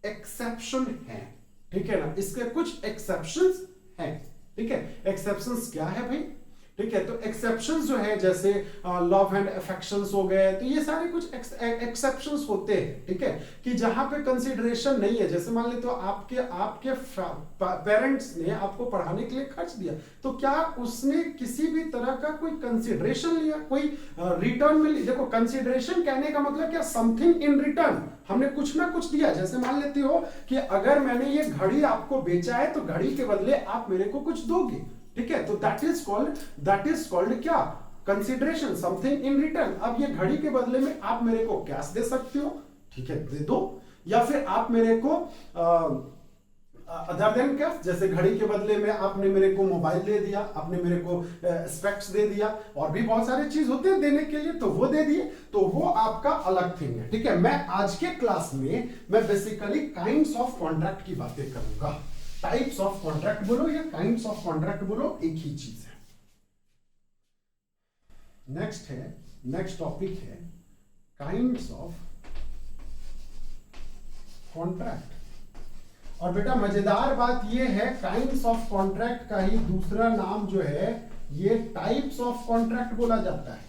एक्सेप्शन है, ठीक है ना, इसके कुछ एक्सेप्शंस हैं, ठीक है। एक्सेप्शंस क्या है भाई, ठीक है, तो एक्सेप्शंस जो है जैसे लव एंड अफेक्शंस हो गए, तो ये सारे कुछ एक्सेप्शंस होते हैं, ठीक है, कि जहां पे कंसीडरेशन नहीं है। जैसे मान ले तो आपके पेरेंट्स ने आपको पढ़ाने के लिए खर्च दिया, तो क्या उसने किसी भी तरह का कोई कंसीडरेशन लिया, कोई रिटर्न में देखो कंसीडरेशन कहने का मतलब क्या, समथिंग इन रिटर्न, हमने कुछ ना कुछ दिया। जैसे मान लेते हो कि अगर मैंने ये घड़ी आपको बेचा है तो घड़ी के बदले आप मेरे को कुछ दोगे, ठीक है, तो दैट इज कॉल्ड क्या, कंसीडरेशन, समथिंग इन रिटर्न। अब ये घड़ी के बदले में आप मेरे को कैश दे सकते हो, ठीक है, दे दो, या फिर आप मेरे को अदर देन कैश, जैसे घड़ी के बदले में आपने मेरे को मोबाइल दे दिया, आपने मेरे को स्पेक्स दे दिया, और भी बहुत सारे चीज होते हैं देने के लिए, तो वो दे दिए, तो वो आपका अलग थिंग है, ठीक है। मैं आज के क्लास में मैं बेसिकली काइंड्स ऑफ कॉन्ट्रैक्ट की बातें करूंगा। टाइप्स ऑफ कॉन्ट्रैक्ट बोलो या काइंड्स ऑफ कॉन्ट्रैक्ट बोलो, एक ही चीज है। नेक्स्ट टॉपिक है काइंड्स ऑफ कॉन्ट्रैक्ट। और बेटा मजेदार बात ये है, काइंड्स ऑफ कॉन्ट्रैक्ट का ही दूसरा नाम जो है ये टाइप्स ऑफ कॉन्ट्रैक्ट बोला जाता है।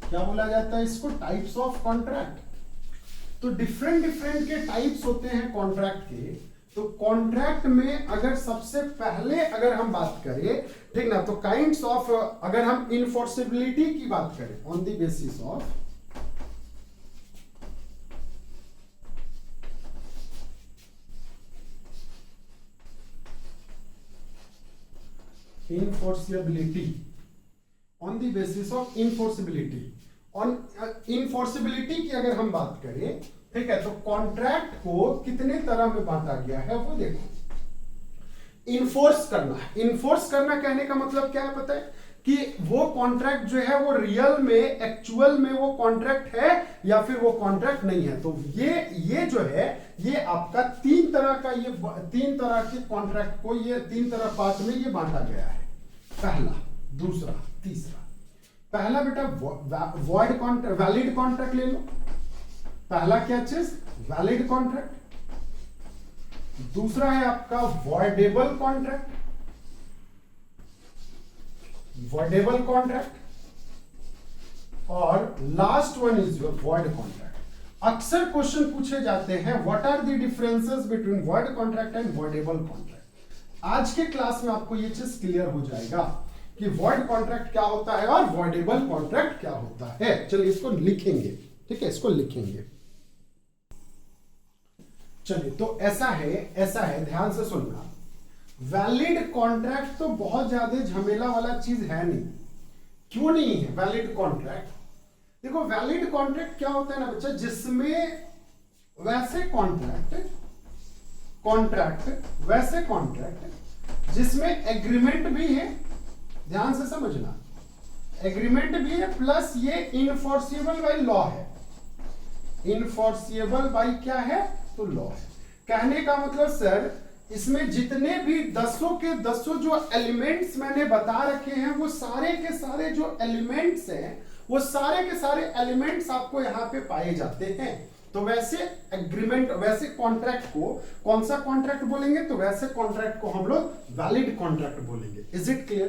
क्या बोला जाता है इसको? Types of contract. तो डिफरेंट के टाइप्स होते हैं कॉन्ट्रैक्ट के। तो कॉन्ट्रैक्ट में अगर सबसे पहले अगर हम बात करें, ठीक ना, तो काइंड्स ऑफ, अगर हम इनफोर्सिबिलिटी की बात करें, on the basis of enforceability, on the basis of enforceability, on enforceability की अगर हम बात करें, ठीक है, तो कॉन्ट्रैक्ट को कितने तरह में बांटा गया है वो देखो। इन्फोर्स करना कहने का मतलब क्या है पता है? कि वो कॉन्ट्रैक्ट जो है वो रियल में, एक्चुअल में वो कॉन्ट्रैक्ट है या फिर वो कॉन्ट्रैक्ट नहीं है। तो ये जो है ये आपका तीन तरह के कॉन्ट्रैक्ट को ये तीन तरह पार्ट में ये बांटा गया है। पहला, दूसरा, तीसरा। पहला बेटा वॉइड कॉन्ट्रैक्ट, वैलिड कॉन्ट्रैक्ट ले लो। पहला क्या चीज? Valid contract. दूसरा है आपका वॉइडेबल कॉन्ट्रैक्ट, और last one is your void contract. अक्सर क्वेश्चन पूछे जाते हैं what are the differences between void contract and voidable contract. आज के क्लास में आपको ये चीज क्लियर हो जाएगा कि वॉइड कॉन्ट्रैक्ट क्या होता है और वॉइडेबल कॉन्ट्रैक्ट क्या होता है। चलिए इसको लिखेंगे, ठीक है, इसको लिखेंगे। चलिए तो ऐसा है, ध्यान से सुनना। वैलिड कॉन्ट्रैक्ट तो बहुत ज्यादा झमेला वाला चीज है नहीं। क्यों नहीं है वैलिड कॉन्ट्रैक्ट? देखो वैलिड कॉन्ट्रैक्ट क्या होता है ना बच्चा, जिसमें वैसे कॉन्ट्रैक्ट जिसमें एग्रीमेंट भी है, ध्यान से समझना, एग्रीमेंट भी है, प्लस ये इनफोर्सिबल बाय लॉ है। इनफोर्सिबल बाय क्या है? तो लॉ है। कहने का मतलब सर इसमें जितने भी दसों के दसों जो एलिमेंट्स मैंने बता रखे हैं वो सारे के सारे जो एलिमेंट्स हैं वो सारे के सारे एलिमेंट्स आपको यहाँ पे पाए जाते हैं। तो वैसे एग्रीमेंट, वैसे कॉन्ट्रैक्ट को कौन सा कॉन्ट्रैक्ट बोलेंगे? तो वैसे कॉन्ट्रैक्ट को हम लोग वैलिड कॉन्ट्रैक्ट बोलेंगे। Is it clear?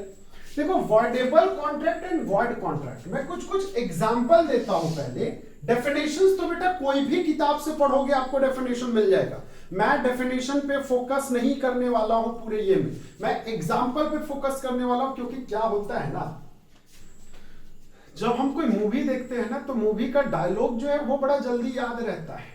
देखो voidable contract and void contract, मैं कुछ एग्जांपल देता हूं पहले। डेफिनेशंस तो बेटा कोई भी किताब से पढ़ोगे आपको डेफिनेशन मिल जाएगा। मैं डेफिनेशन पे फोकस नहीं करने वाला हूं पूरे ये में, मैं एग्जांपल पे फोकस करने वाला हूं। क्योंकि क्या होता है ना, जब हम कोई मूवी देखते हैं ना तो मूवी का डायलॉग जो है वो बड़ा जल्दी याद रहता है,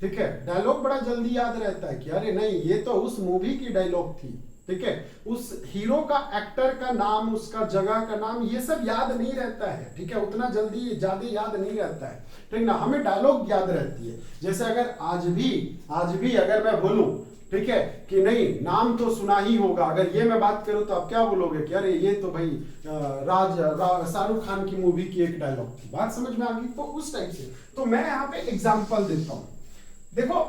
ठीक है, डायलॉग बड़ा जल्दी याद रहता है कि अरे नहीं ये तो उस मूवी की डायलॉग थी, ठीक है, उस हीरो का, एक्टर का नाम, उसका जगह का नाम, ये सब याद नहीं रहता है, ठीक है, उतना जल्दी ज्यादा याद नहीं रहता है, ठीक ना, हमें डायलॉग याद रहती है। जैसे अगर आज भी अगर मैं बोलूं, ठीक है, कि नहीं नाम तो सुना ही होगा, अगर ये मैं बात करूं तो आप क्या बोलोगे कि अरे ये तो भाई शाहरुख खान की मूवी की एक डायलॉग थी। बात समझ में आ गई? तो उस टाइप से तो मैं यहाँ पे एग्जांपल देता हूं। देखो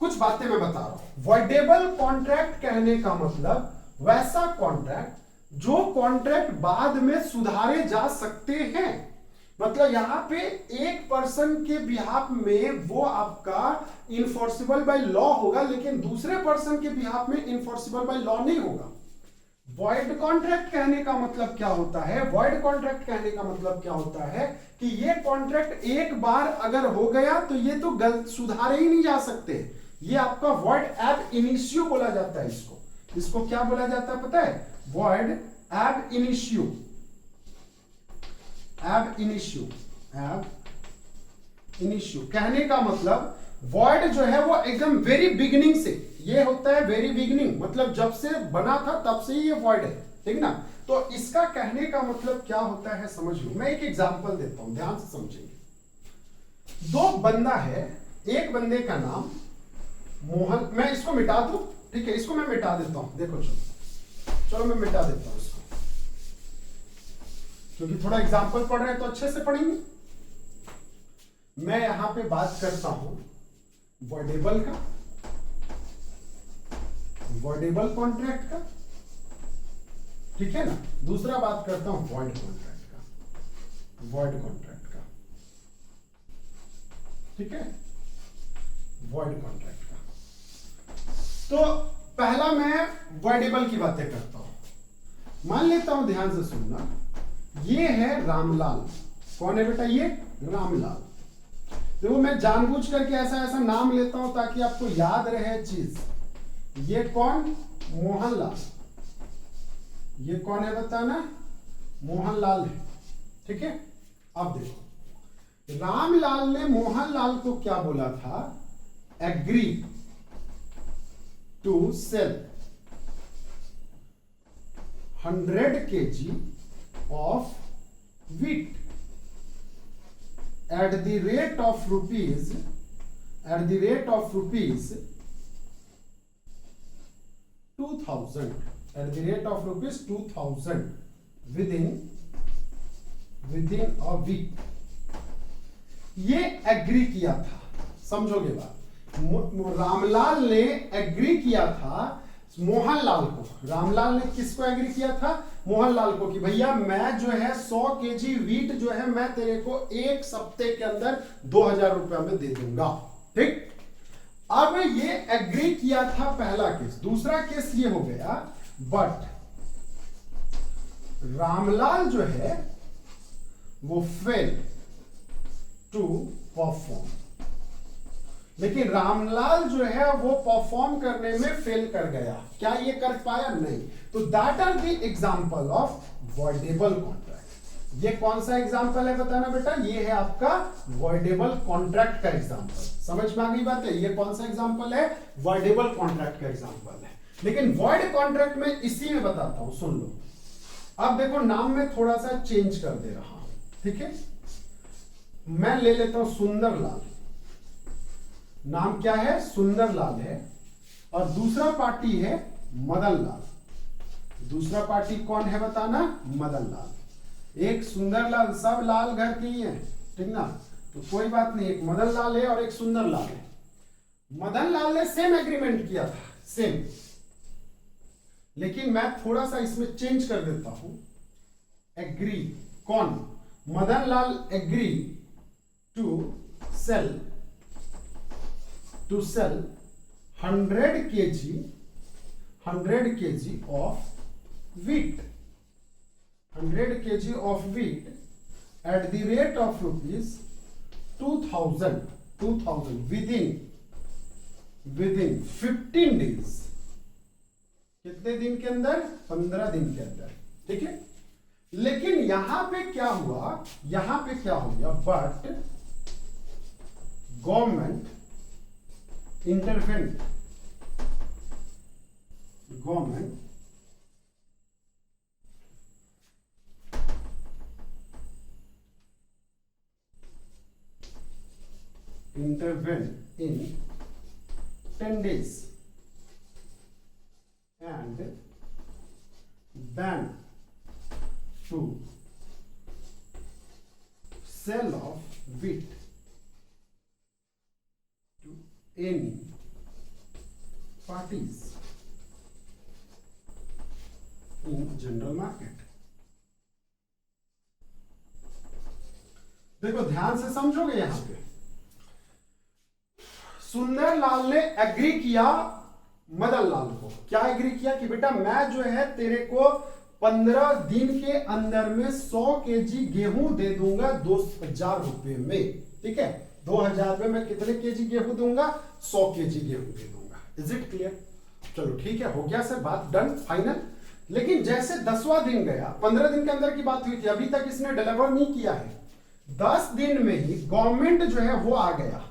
कुछ बातें मैं बता रहा हूं। वॉइडेबल कॉन्ट्रैक्ट कहने का मतलब वैसा कॉन्ट्रैक्ट जो कॉन्ट्रैक्ट बाद में सुधारे जा सकते हैं। मतलब यहां पे एक पर्सन के बिहाफ में वो आपका इनफोर्सिबल बाय लॉ होगा, लेकिन दूसरे पर्सन के बिहाफ में इनफोर्सिबल बाय लॉ नहीं होगा। वॉइड कॉन्ट्रैक्ट कहने का मतलब क्या होता है? वॉइड कॉन्ट्रैक्ट कहने का मतलब क्या होता है कि ये कॉन्ट्रैक्ट एक बार अगर हो गया तो ये तो गलत सुधारे ही नहीं जा सकते। ये आपका वॉइड एब इनिशियो बोला जाता है। इसको क्या बोला जाता है पता है? वॉइड एब इनिशियो। एब इनिशियो कहने का मतलब वॉइड जो है वो एकदम वेरी बिगिनिंग से, ये होता है वेरी बिगिनिंग, मतलब जब से बना था तब से ही ये वॉइड है, ठीक ना। तो इसका कहने का मतलब क्या होता है समझ लो। मैं एक एग्जांपल देता हूं, ध्यान से समझेंगे। दो बंदा है, एक बंदे का नाम मोहन, मैं इसको मिटा दूं, ठीक है, इसको मैं मिटा देता हूं। देखो चलो मैं मिटा देता हूं इसको, क्योंकि थोड़ा एग्जांपल पढ़ रहे हैं तो अच्छे से पढ़ेंगे। मैं यहां पे बात करता हूं वॉइडेबल का, वॉइडेबल कॉन्ट्रैक्ट का, ठीक है ना। दूसरा बात करता हूं वॉइड कॉन्ट्रैक्ट का। वॉइड कॉन्ट्रैक्ट का, ठीक है, वॉइड कॉन्ट्रैक्ट का। तो पहला मैं वॉइडेबल की बातें करता हूं। मान लेता हूं, ध्यान से सुनना, ये है रामलाल। कौन है बेटा? ये रामलाल। देखो मैं जानबूझ करके ऐसा ऐसा नाम लेता हूं ताकि आपको याद रहे चीज। ये कौन? मोहनलाल। ये कौन है बताना? मोहनलाल है, ठीक है। अब देखो, रामलाल ने मोहनलाल को क्या बोला था? Agree to sell 100 kg of wheat at the rate of rupees 2000, at the rate of rupees 2000 within a week। ये एग्री किया था, समझोगे बात? रामलाल ने एग्री किया था मोहनलाल को। रामलाल ने किसको एग्री किया था? मोहनलाल को, कि भैया मैं जो है 100 kg वीट जो है मैं तेरे को 1 सप्ते के अंदर 2000 रुपया में दे दूंगा, ठीक। अब ये एग्री किया था, पहला केस। दूसरा केस ये हो गया, बट रामलाल जो है वो फेल टू परफॉर्म। लेकिन रामलाल जो है वो परफॉर्म करने में फेल कर गया। क्या ये कर पाया? नहीं। तो that are the example of voidable contract. ये कौन सा एग्जांपल है बताना बेटा? ये है आपका वॉइडेबल कॉन्ट्रैक्ट का एग्जांपल। समझ में आ गई बात है? ये कौन सा एग्जांपल है? वॉइडेबल कॉन्ट्रैक्ट का एग्जांपल है। लेकिन वॉइड कॉन्ट्रैक्ट में इसी में बताता हूं, सुन लो। अब देखो, नाम में थोड़ा सा चेंज कर दे रहा हूं, ठीक है। मैं ले लेता हूं सुंदरलाल। नाम क्या है? सुंदरलाल है। और दूसरा पार्टी है मदनलाल। दूसरा पार्टी कौन है बताना? मदनलाल। एक सुंदरलाल, सब लाल घर के ही है, ठीक ना। तो कोई बात नहीं, एक मदनलाल है और एक सुंदरलाल है। मदनलाल ने सेम एग्रीमेंट किया था, सेम। लेकिन मैं थोड़ा सा इसमें चेंज कर देता हूं। एग्री, कौन? Madanlal agree to sell 100 kg of wheat, 100 kg of wheat at the rate of rupees 2000 within 15 days। कितने दिन के अंदर? 15 दिन के अंदर, ठीक है। लेकिन यहां पे क्या हुआ? यहां पे क्या हो गया? But government intervened, government intervened in 10 days and banned to sell of wheat any parties in general market। देखो ध्यान से समझोगे, यहां पे सुंदरलाल ने एग्री किया मदनलाल को। क्या एग्री किया? कि बेटा मैं जो है तेरे को 15 दिन के अंदर में 100 kg गेहूं दे दूंगा 2000 रुपए में, ठीक है। 2000 में मैं कितने केजी गेहूं दूंगा? 100 kg गेहूं दे दूंगा। Is it clear? चलो ठीक है, हो गया सर, बात डन, फाइनल। लेकिन जैसे 10वां दिन गया, 15 दिन के अंदर की बात हुई थी, अभी तक इसने डिलीवर नहीं किया है। 10 दिन में ही गवर्नमेंट जो है वो आ गया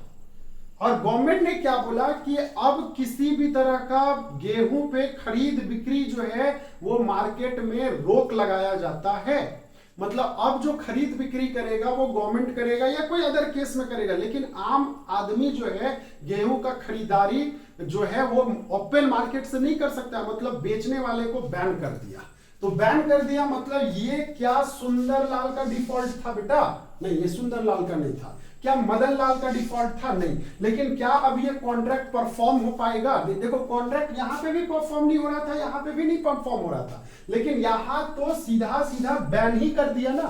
और गवर्नमेंट ने क्या बोला कि अब किसी भी तरह का गेहूं पे खरीद बिक्री जो है वो मार्केट में रोक लगाया जाता है। मतलब अब जो खरीद बिक्री करेगा वो गवर्नमेंट करेगा या कोई अदर केस में करेगा, लेकिन आम आदमी जो है गेहूं का खरीदारी जो है वो ओपन मार्केट से नहीं कर सकता। मतलब बेचने वाले को बैन कर दिया। तो बैन कर दिया मतलब ये क्या सुंदरलाल का डिफॉल्ट था बेटा? नहीं, ये सुंदरलाल का नहीं था। क्या मदनलाल का डिफॉल्ट था? नहीं। लेकिन क्या अब ये कॉन्ट्रैक्ट परफॉर्म हो पाएगा? देखो कॉन्ट्रैक्ट यहां पे भी परफॉर्म नहीं हो रहा था, यहां पे भी नहीं परफॉर्म हो रहा था, लेकिन यहां तो सीधा सीधा बैन ही कर दिया ना।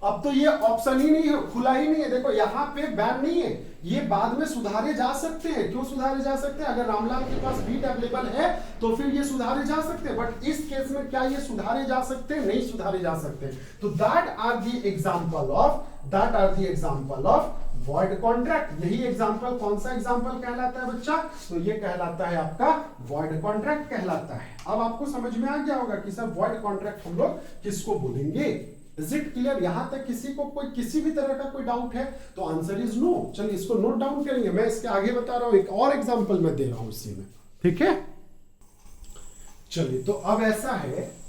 अब तो ये ऑप्शन ही नहीं है, खुला ही नहीं है। देखो यहाँ पे बैन नहीं है, ये बाद में सुधारे जा सकते हैं। क्यों सुधारे जा सकते हैं? अगर रामलाल के पास बीट अवेलेबल है तो फिर ये सुधारे जा सकते हैं, बट इस केस में क्या ये सुधारे जा सकते हैं? नहीं सुधारे जा सकते। तो that are the example of void contract. यही एग्जांपल, कौन सा एग्जांपल कहलाता है बच्चा? तो ये कहलाता है आपका वॉइड कॉन्ट्रैक्ट कहलाता है। अब आपको समझ में आ गया होगा कि सर वॉइड कॉन्ट्रैक्ट हम लोग किसको बोलेंगे। Is it clear? यहां तक किसी को कोई किसी भी तरह का कोई डाउट है तो आंसर इज नो। चलिए इसको नोट डाउन करेंगे, मैं इसके आगे बता रहा हूं, एक और एग्जांपल मैं दे रहा हूं इसी में, ठीक है। चलिए तो अब ऐसा है,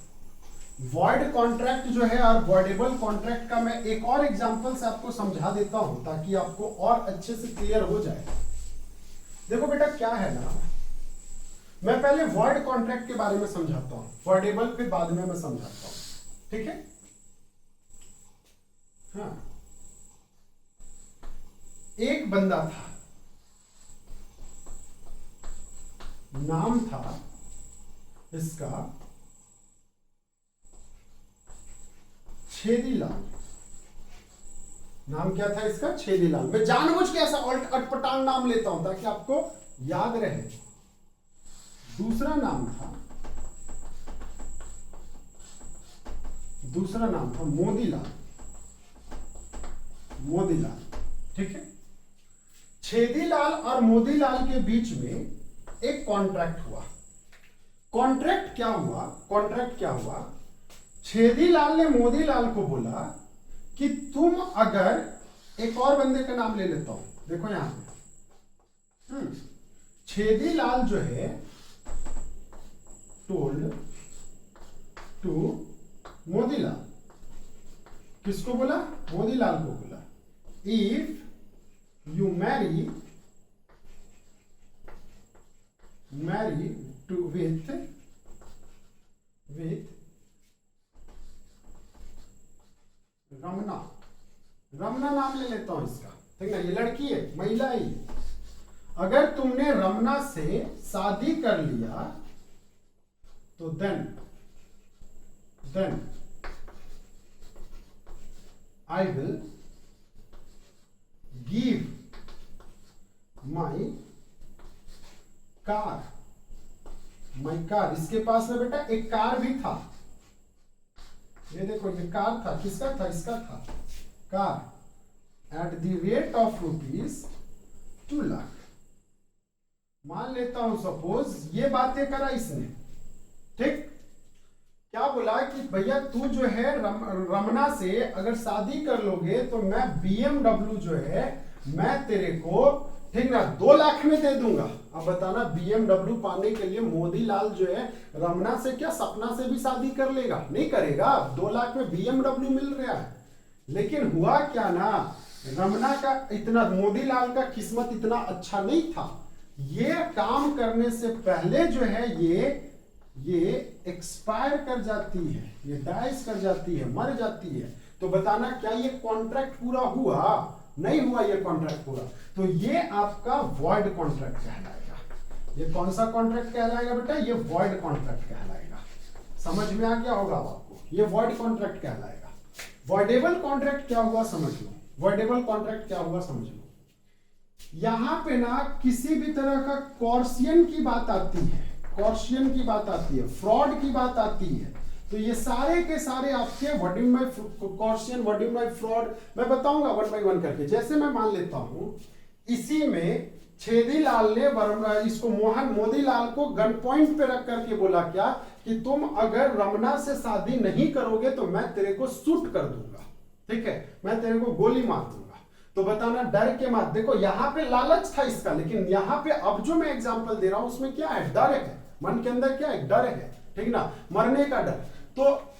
वॉइड कॉन्ट्रैक्ट जो है और वॉइडेबल कॉन्ट्रैक्ट का मैं एक और एग्जांपल से आपको समझा देता हूं ताकि आपको और अच्छे से क्लियर हो जाए। देखो बेटा क्या है ना, मैं पहले वॉइड कॉन्ट्रैक्ट के बारे में समझाता हूं, वॉइडेबल फिर बाद में मैं समझाता हूं, ठीक है। हाँ, एक बंदा था, नाम था इसका छेदीलाल। नाम क्या था इसका? छेदीलाल। मैं जानबूझ के ऐसा अटपटांग नाम लेता हूं ताकि आपको याद रहे। दूसरा नाम था मोदीलाल। ठीक है। छेदीलाल और मोदीलाल के बीच में एक कॉन्ट्रैक्ट हुआ। कॉन्ट्रैक्ट क्या हुआ? छेदीलाल ने मोदीलाल को बोला कि तुम अगर, एक और बंदे का नाम ले लेता हूं, देखो यहां पे छेदीलाल जो है टोल्ड टू मोदीलाल, किसको बोला? मोदीलाल को बोला, if you marry to with Ramna नाम ले लेता हूं इसका, ठीक है। ये लड़की है, महिला है। अगर तुमने रमना से शादी कर लिया तो then I will give my car. इसके पास में बेटा एक कार भी था, ये देखो ये कार था, किसका था? इसका था car, at the rate of ₹2 lakh. मान लेता हूं सपोज ये बातें करा इसने, ठीक। क्या बोला कि भैया तू जो है रमना से अगर शादी कर लोगे तो मैं BMW जो है मैं तेरे को, ठीक ना, 2 लाख में दे दूंगा। अब बताना BMW पाने के लिए मोदीलाल जो है रमना से क्या सपना से भी शादी कर लेगा? नहीं करेगा। 2 लाख में BMW मिल रहा है। लेकिन हुआ क्या ना, रमना का इतना, मोदीलाल का किस्मत इतना अच्छा नहीं था। ये काम करने से पहले जो है ये एक्सपायर कर जाती है, ये डाइस कर जाती है, मर जाती है। तो बताना क्या ये कॉन्ट्रैक्ट पूरा हुआ? नहीं हुआ ये कॉन्ट्रैक्ट पूरा। तो ये आपका वॉइड कॉन्ट्रैक्ट कहलाएगा। ये कौन सा कॉन्ट्रैक्ट कहलाएगा बेटा? ये वॉइड कॉन्ट्रैक्ट कहलाएगा। समझ में आ गया होगा आपको, ये वॉइड कॉन्ट्रैक्ट कहलाएगा। वॉइडेबल कॉन्ट्रैक्ट क्या हुआ समझ लो। वॉइडेबल कॉन्ट्रैक्ट क्या हुआ समझ लो। यहां पे ना किसी भी तरह का कॉर्सियन की बात आती है, फ्रॉड की बात आती है। तो ये सारे के सारे आपके what do my coercion, what do my fraud, मैं बताऊंगा 1 बाय 1 करके। जैसे मैं मान लेता हूं इसी में छेदीलाल ने इसको मोदीलाल को गन पॉइंट पे रख करके बोला क्या कि तुम अगर रमना से शादी नहीं करोगे तो मैं तेरे को शूट कर दूंगा, ठीक है, मैं तेरे को गोली मार दूंगा। तो बताना डर के मार, देखो यहां पे लालच था इसका, लेकिन यहां पे अब जो मैं एग्जांपल दे रहा हूं उसमें क्या है? डर है। मन के अंदर क्या है? डर है, ठीक ना, मरने का डर। तो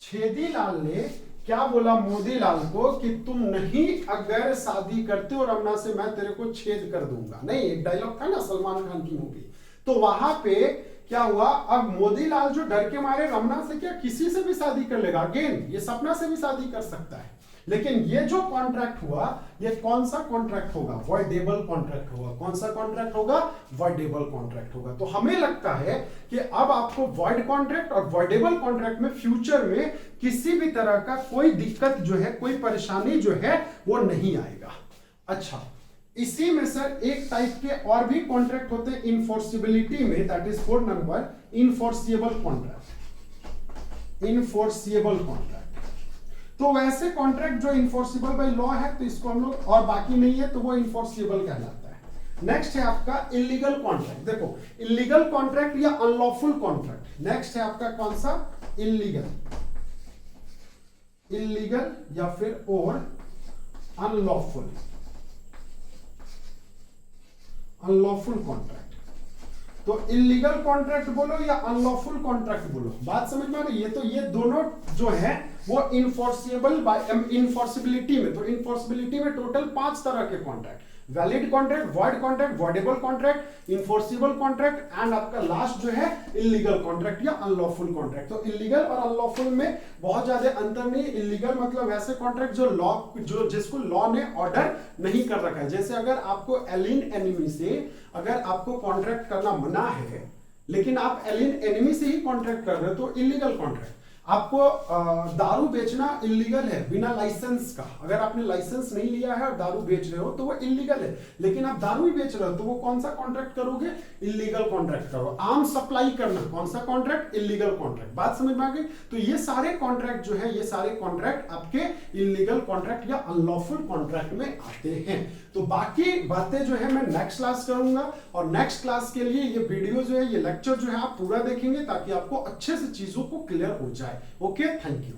छेदीलाल ने क्या बोला मोदीलाल को कि तुम नहीं अगर शादी करते हो रमना से मैं तेरे को छेद कर दूंगा। नहीं, एक डायलॉग था ना सलमान खान की मूवी, तो वहां पे क्या हुआ, अब मोदीलाल जो डर के मारे रमना से क्या किसी से भी शादी कर लेगा, अगेन ये सपना से भी शादी कर सकता है, लेकिन ये जो कॉन्ट्रैक्ट हुआ, ये कौन सा कॉन्ट्रैक्ट होगा? वॉइडेबल कॉन्ट्रैक्ट होगा। कौन सा कॉन्ट्रैक्ट होगा? वॉइडेबल कॉन्ट्रैक्ट होगा। तो हमें लगता है कि अब आपको वॉइड कॉन्ट्रैक्ट और वॉइडेबल कॉन्ट्रैक्ट में फ्यूचर में किसी भी तरह का कोई दिक्कत जो है, कोई परेशानी जो है वो नहीं आएगा। अच्छा, इसी में सर एक टाइप के और भी कॉन्ट्रैक्ट होते हैं इनफोर्सिबिलिटी में, that is code number enforceable contract. Enforceable contract, तो वैसे कॉन्ट्रैक्ट जो इनफोर्सिबल बाय लॉ है तो इसको हम लोग, और बाकी नहीं है तो वो इनफोर्सिबल कहलाता है। नेक्स्ट है आपका इलीगल कॉन्ट्रैक्ट। देखो, इलीगल कॉन्ट्रैक्ट या अनलॉफुल कॉन्ट्रैक्ट। नेक्स्ट है आपका कौन सा? इलीगल, इलीगल या फिर और अनलॉफुल, अनलॉफुल कॉन्ट्रैक्ट। तो इलीगल कॉन्ट्रैक्ट बोलो या अनलॉफुल कॉन्ट्रैक्ट बोलो, बात समझ में आ रही है? तो ये दोनों जो है वो इनफोर्सिबल बाय इनफोर्सिबिलिटी में, तो इनफोर्सिबिलिटी में टोटल 5 तरह के contract, valid contract, void contract, voidable contract, enforceable contract and आपका लास्ट जो है इलीगल कॉन्ट्रैक्ट या अनलॉफुल कॉन्ट्रैक्ट। तो इलीगल और अनलॉफुल में बहुत ज्यादा अंतर नहीं। इलीगल मतलब ऐसे कॉन्ट्रैक्ट जो लॉ, जो जिसको लॉ ने ऑर्डर नहीं कर रखा है। जैसे अगर आपको एलियन एनिमी से अगर आपको कॉन्ट्रैक्ट करना मना है, लेकिन आप एलियन एनिमी से ही कॉन्ट्रैक्ट कर रहे हो तो इलीगल कॉन्ट्रैक्ट। आपको दारू बेचना इलीगल है बिना लाइसेंस का, अगर आपने लाइसेंस नहीं लिया है और दारू बेच रहे हो तो वो इलीगल है। लेकिन आप दारू ही बेच रहे हो तो वो कौन सा कॉन्ट्रैक्ट करोगे? इलीगल कॉन्ट्रैक्ट करो। आम सप्लाई करना कौन सा कॉन्ट्रैक्ट? Illegal contract. बात समझ में आ गई? तो ये सारे कॉन्ट्रैक्ट जो है, ये सारे कॉन्ट्रैक्ट आपके इलीगल कॉन्ट्रैक्ट या अनलॉफुल कॉन्ट्रैक्ट में आते हैं। तो बाकी बातें जो है मैं नेक्स्ट क्लास करूंगा, और नेक्स्ट क्लास के लिए ये वीडियो जो है, ये लेक्चर जो है आप पूरा देखेंगे ताकि आपको अच्छे से चीजों को क्लियर हो जाए। Okay, thank you.